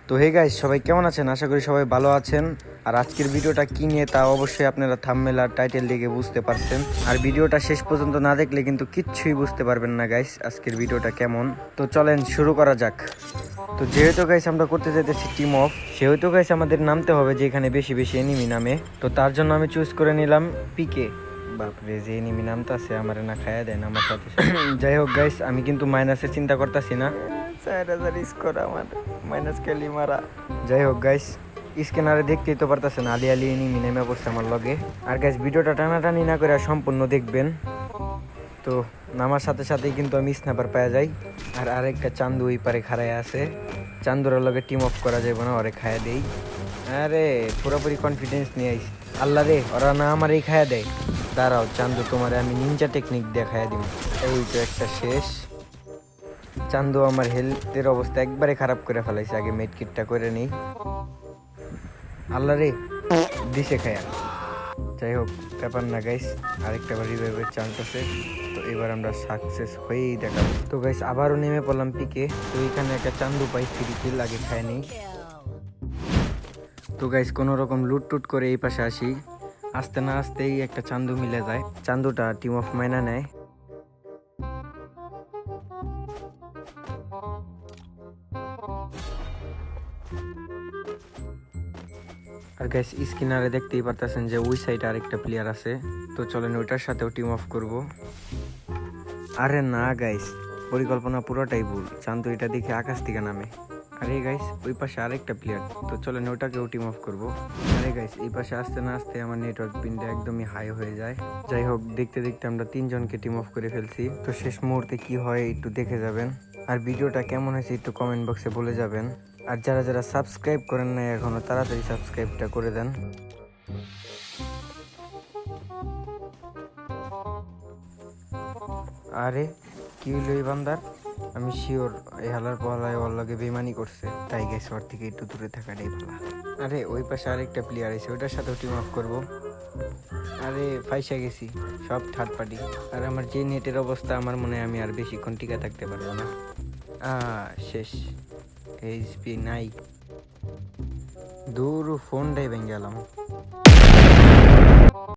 তো hey guys, সবাই কেমন আছেন? আশা করি সবাই ভালো আছেন। আর আজকের ভিডিওটা কি নিয়ে তা অবশ্যই আপনারা থাম্বনেল আর টাইটেল দেখে বুঝতে পারছেন। আর ভিডিওটা শেষ পর্যন্ত না দেখলে কিন্তু কিচ্ছুই বুঝতে পারবেন না গাইস আজকের ভিডিওটা কেমন। তো চলেন শুরু করা যাক। তো যেহেতু গাইস আমরা করতে যেতেছি টিম অফ, সেহেতু গাইস আমাদের নামতে হবে যে এখানে বেশি বেশি এনিমি নামে। তো তার জন্য আমি চুজ করে নিলাম পিকে। বাপরে, যে এনিমি নামটা আছে আমার না খায়া দেন আমার সাথে। যাই হোক গাইস, আমি কিন্তু মাইনাসের চিন্তা করতেছি না। 4000 স্কোর আমার, মাইনাস খেলি মারা। যাই হোক গাইস, স্ক্যানারে দেখতেই তো পারতেছেন আলি আলি এনিমি নেমে পড়ছে আমার লগে। আর গাইস ভিডিওটা টানাটানি না করে সম্পূর্ণ দেখবেন। তো নামার সাথে সাথেই কিন্তু আমি স্ন্যাপার পাওয়া যাই। আর আরেকটা চান্দু ওই পারে খাড়ায় আছে। চান্দুর লগে টিম অফ করা যাবে না, ওরে খায়া দেই। আরে পুরোপুরি কনফিডেন্স নিয়ে আইস। আল্লাহ রে, ওরা না আমার এই খায়া দেয়। দাঁড়াও চান্দু, তোমারে আমি নিনজা টেকনিক দিয়ে খায়া দিব। এই তো একটা শেষ। চান্দু আমার হেলথের অবস্থা একবারে খারাপ করে ফেলাইছে, আগে মেড কিটটা করে নেই। আল্লাহ রে, দিছে খায়া। যাই হোক, ব্যাপার না গাইস, আরেকটা বার রিভাইভের চান্স আছে। তো এবার আমরা সাকসেস হয়েই দেখাবো। তো গাইস আবারও নেমে পড়লাম পিকে। তো এখানে একটা চান্দু পাই, ফ্রি কিল, আগে খায় নেই। তো গাইস কোনো রকম লুট টুট করে এই পাশে আসি। আসতে না আসতেই একটা চান্দু মিলে যায়। চান্দুটা টিম অফ মাইনা নেয়। আর গাইস স্ক্রিনারে দেখতেই পারতেছেন যে ওই সাইডে আরেকটা প্লেয়ার আছে। তো চলেন ওইটার সাথেও টিম অফ করব। আরে না গাইস, পরিকল্পনা পুরোটাই ভুল। চান্দু এটা দেখে আকাশ থেকে নামে। আরে গাইস ওই পাশে আরেকটা প্লেয়ার, তো চলেন ওটাকেও টিম অফ করব। আরে গাইস এই পাশে আসতে না আসতে আমার নেটওয়ার্ক পিনটা একদমই হাই হয়ে যায়। যাই হোক, দেখতে দেখতে আমরা তিনজনকে টিম অফ করে ফেলছি। তো শেষ মুহূর্তে কি হয় একটু দেখে যাবেন। আর ভিডিওটা কেমন হয়েছে একটু কমেন্ট বক্সে বলে যাবেন। আর যারা যারা সাবস্ক্রাইব করেন না এখনো, তাড়াতাড়ি সাবস্ক্রাইবটা করে দেন। আরে কি হইলো এই বান্দার? আমি শিওর এই হালার পহলায় ওর লগে বেমানি করছে, তাই গেছে ওর থেকে একটু দূরে থাকাটাই ভালো। আরে ওই পাশে আরেকটা প্লেয়ার আছে, ওইটার সাথেও টিম অফ করবো। আরে ফাইসা গেছি, সব থার্ড পার্টি। আর আমার যে নেটের অবস্থা, আমার মনে হয় আমি আর বেশিক্ষণ টিকা থাকতে পারবো না। শেষ, এইচপি নাই। দূর ফোনটাই ভেঙে গেলাম।